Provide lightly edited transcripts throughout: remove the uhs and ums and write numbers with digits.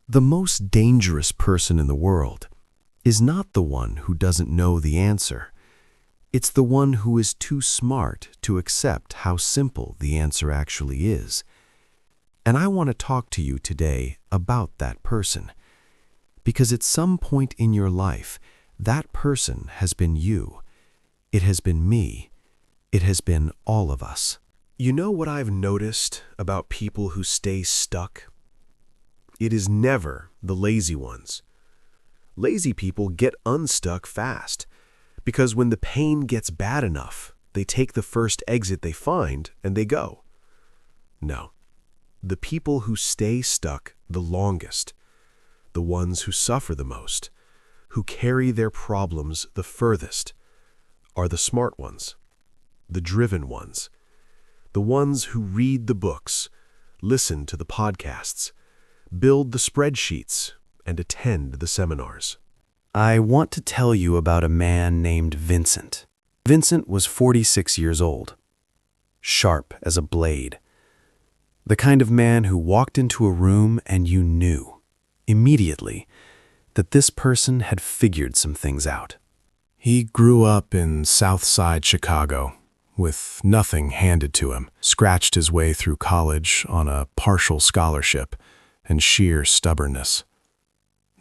The most dangerous person in the world is not the one who doesn't know the answer. It's the one who is too smart to accept how simple the answer actually is. And I want to talk to you today about that person. Because at some point in your life, that person has been you. It has been me. It has been all of us. You know what I've noticed about people who stay stuck? It is never the lazy ones. Lazy people get unstuck fast, because when the pain gets bad enough, they take the first exit they find and they go. No, the people who stay stuck the longest, the ones who suffer the most, who carry their problems the furthest, are the smart ones, the driven ones, the ones who read the books, listen to the podcasts, build the spreadsheets, and attend the seminars. I want to tell you about a man named Vincent. Vincent was 46 years old, sharp as a blade. The kind of man who walked into a room and you knew, immediately, that this person had figured some things out. He grew up in South Side Chicago, with nothing handed to him, scratched his way through college on a partial scholarship and sheer stubbornness.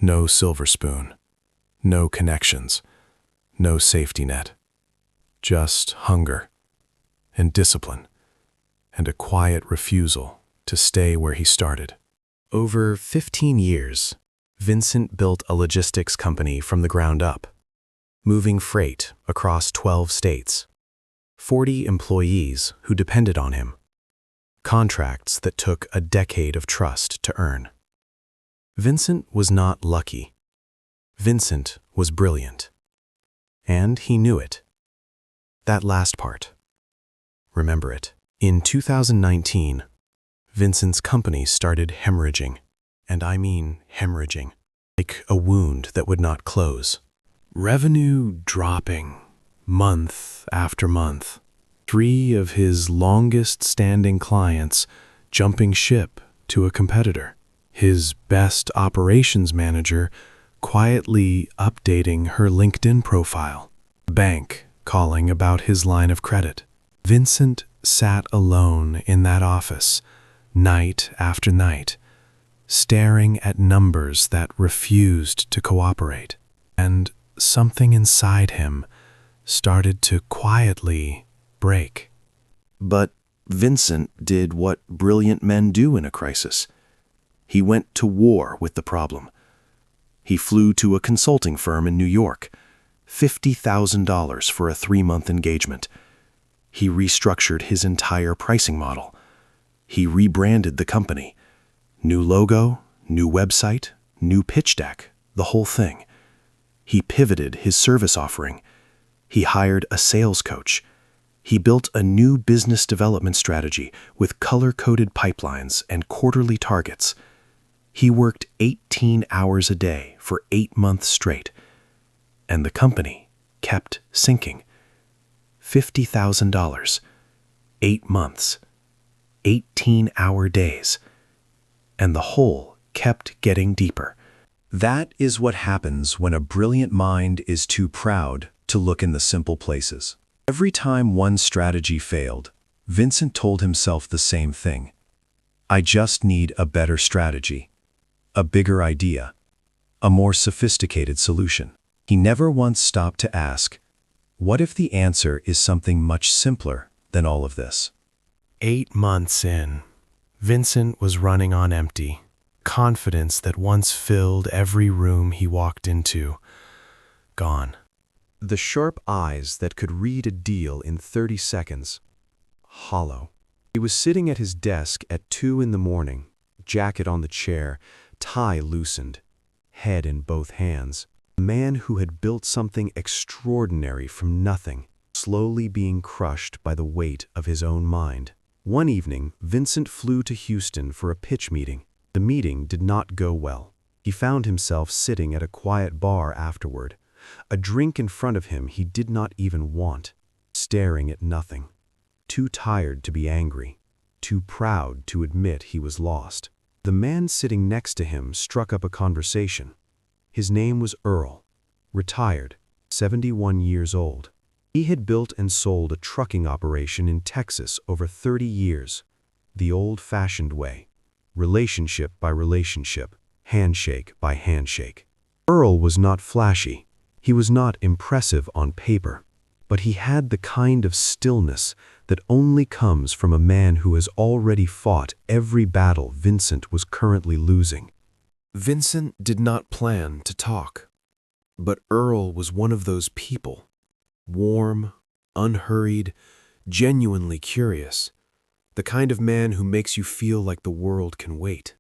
No silver spoon, no connections, no safety net. Just hunger and discipline and a quiet refusal to stay where he started. Over 15 years, Vincent built a logistics company from the ground up, moving freight across 12 states, 40 employees who depended on him, contracts that took a decade of trust to earn. Vincent was not lucky. Vincent was brilliant. And he knew it. That last part. Remember it. In 2019, Vincent's company started hemorrhaging. And I mean hemorrhaging. Like a wound that would not close. Revenue dropping, month after month. 3 of his longest-standing clients jumping ship to a competitor. His best operations manager quietly updating her LinkedIn profile. Bank calling about his line of credit. Vincent sat alone in that office, night after night, staring at numbers that refused to cooperate. And something inside him started to quietly break. But Vincent did what brilliant men do in a crisis. He went to war with the problem. He flew to a consulting firm in New York, $50,000 for a 3-month engagement. He restructured his entire pricing model. He rebranded the company. New logo, new website, new pitch deck, the whole thing. He pivoted his service offering. He hired a sales coach. He built a new business development strategy with color-coded pipelines and quarterly targets. He worked 18 hours a day for 8 months straight. And the company kept sinking. $50,000, 8 months, 18-hour days. And the hole kept getting deeper. That is what happens when a brilliant mind is too proud to look in the simple places. Every time one strategy failed, Vincent told himself the same thing. I just need a better strategy, a bigger idea, a more sophisticated solution. He never once stopped to ask, what if the answer is something much simpler than all of this? 8 months in, Vincent was running on empty. Confidence that once filled every room he walked into, gone. The sharp eyes that could read a deal in 30 seconds, hollow. He was sitting at his desk at 2 in the morning, jacket on the chair, tie loosened, head in both hands. A man who had built something extraordinary from nothing, slowly being crushed by the weight of his own mind. One evening, Vincent flew to Houston for a pitch meeting. The meeting did not go well. He found himself sitting at a quiet bar afterward, a drink in front of him he did not even want, staring at nothing, too tired to be angry, too proud to admit he was lost. The man sitting next to him struck up a conversation. His name was Earl, retired, 71 years old. He had built and sold a trucking operation in Texas over 30 years, the old-fashioned way, relationship by relationship, handshake by handshake. Earl was not flashy. He was not impressive on paper, but he had the kind of stillness that only comes from a man who has already fought every battle Vincent was currently losing. Vincent did not plan to talk, but Earl was one of those people, warm, unhurried, genuinely curious, the kind of man who makes you feel like the world can wait.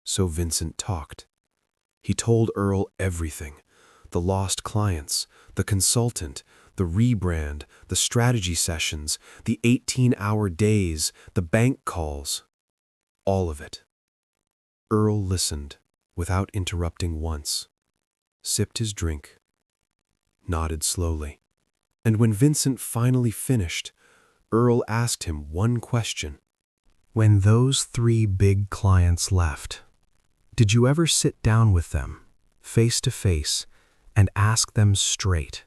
So Vincent talked. He told Earl everything: the lost clients, the consultant, the rebrand, the strategy sessions, the 18-hour days, the bank calls. All of it. Earl listened, without interrupting once, sipped his drink, nodded slowly. And when Vincent finally finished, Earl asked him one question. When those 3 big clients left, did you ever sit down with them, face to face, and ask them straight,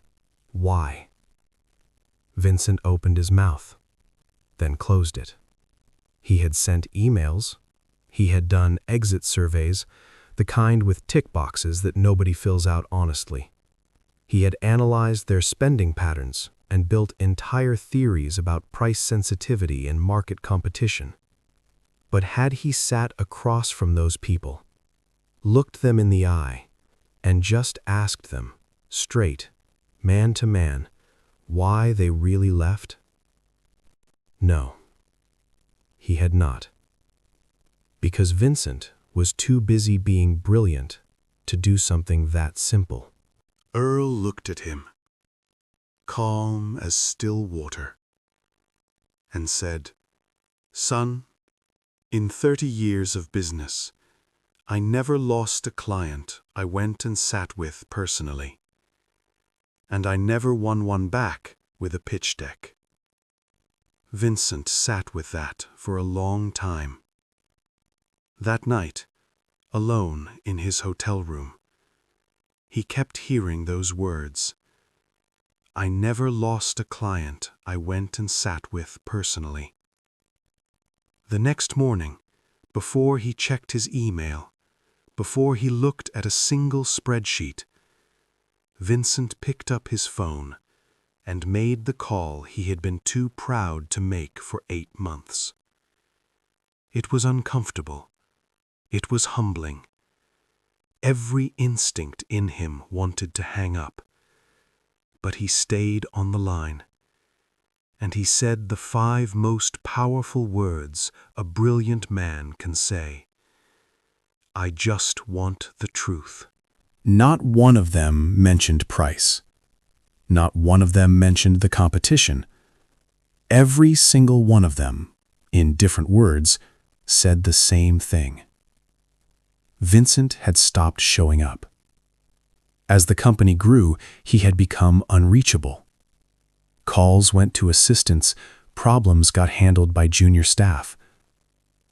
why? Vincent opened his mouth, then closed it. He had sent emails. He had done exit surveys, the kind with tick boxes that nobody fills out honestly. He had analyzed their spending patterns and built entire theories about price sensitivity and market competition. But had he sat across from those people, looked them in the eye, and just asked them, straight, man to man, why they really left? No, he had not. Because Vincent was too busy being brilliant to do something that simple. Earl looked at him, calm as still water, and said, "Son, in 30 years of business, I never lost a client I went and sat with personally. And I never won one back with a pitch deck." Vincent sat with that for a long time. That night, alone in his hotel room, he kept hearing those words. I never lost a client I went and sat with personally. The next morning, before he checked his email, before he looked at a single spreadsheet, Vincent picked up his phone and made the call he had been too proud to make for 8 months. It was uncomfortable. It was humbling. Every instinct in him wanted to hang up. But he stayed on the line, and he said the 5 most powerful words a brilliant man can say. I just want the truth. Not one of them mentioned price. Not one of them mentioned the competition. Every single one of them, in different words, said the same thing. Vincent had stopped showing up. As the company grew, he had become unreachable. Calls went to assistants, problems got handled by junior staff.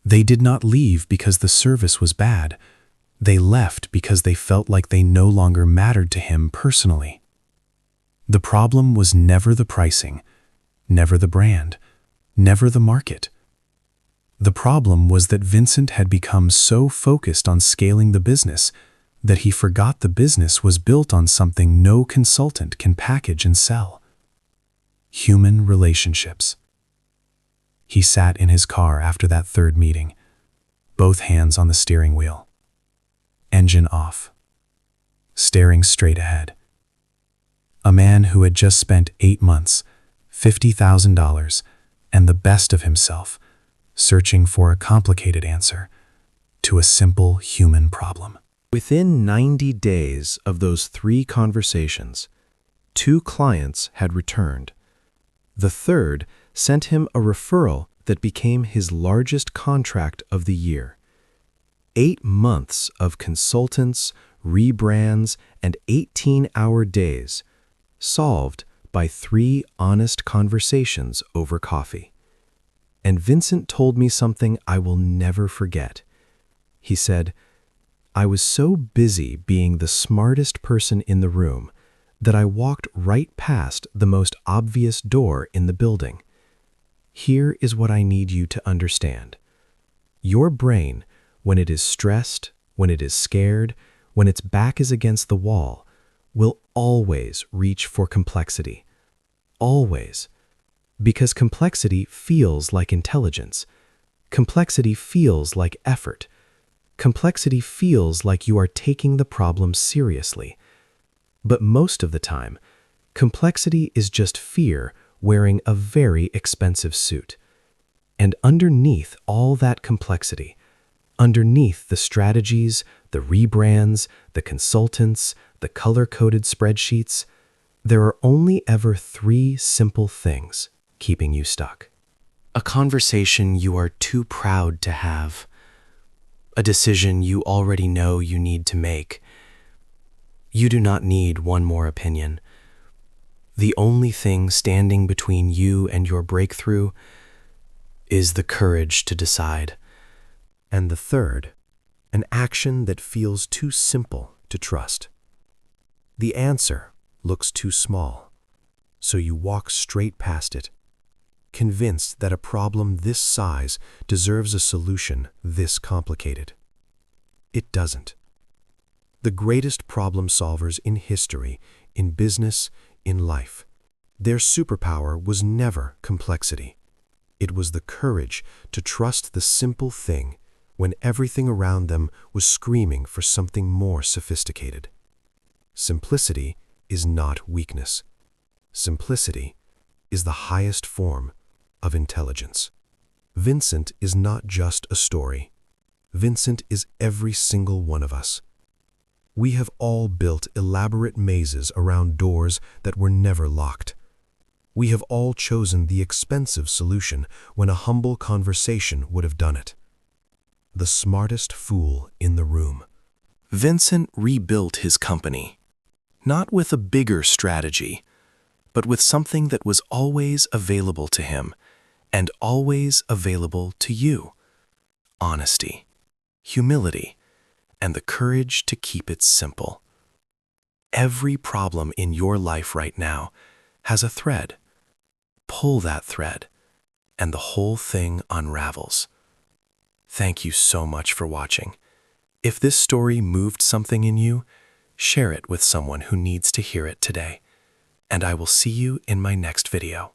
They did not leave because the service was bad. They left because they felt like they no longer mattered to him personally. The problem was never the pricing, never the brand, never the market. The problem was that Vincent had become so focused on scaling the business that he forgot the business was built on something no consultant can package and sell: human relationships. He sat in his car after that 3rd meeting, both hands on the steering wheel, engine off, staring straight ahead. A man who had just spent 8 months, $50,000, and the best of himself, searching for a complicated answer to a simple human problem. Within 90 days of those 3 conversations, 2 clients had returned. The 3rd sent him a referral that became his largest contract of the year. 8 months of consultants, rebrands, and 18-hour days, solved by 3 honest conversations over coffee. And Vincent told me something I will never forget. He said, "I was so busy being the smartest person in the room that I walked right past the most obvious door in the building. Here is what I need you to understand. Your brain, when it is stressed, when it is scared, when its back is against the wall, will always reach for complexity. Always. Because complexity feels like intelligence. Complexity feels like effort. Complexity feels like you are taking the problem seriously. But most of the time, complexity is just fear wearing a very expensive suit. And underneath all that complexity, underneath the strategies, the rebrands, the consultants, the color-coded spreadsheets, there are only ever three simple things keeping you stuck. A conversation you are too proud to have. A decision you already know you need to make. You do not need one more opinion. The only thing standing between you and your breakthrough is the courage to decide. And the third, an action that feels too simple to trust. The answer looks too small, so you walk straight past it, convinced that a problem this size deserves a solution this complicated. It doesn't. The greatest problem solvers in history, in business, in life, their superpower was never complexity. It was the courage to trust the simple thing when everything around them was screaming for something more sophisticated. Simplicity is not weakness. Simplicity is the highest form of intelligence. Vincent is not just a story. Vincent is every single one of us. We have all built elaborate mazes around doors that were never locked. We have all chosen the expensive solution when a humble conversation would have done it. The smartest fool in the room. Vincent rebuilt his company, not with a bigger strategy, but with something that was always available to him and always available to you. Honesty, humility, and the courage to keep it simple. Every problem in your life right now has a thread. Pull that thread, and the whole thing unravels. Thank you so much for watching. If this story moved something in you, share it with someone who needs to hear it today. And I will see you in my next video.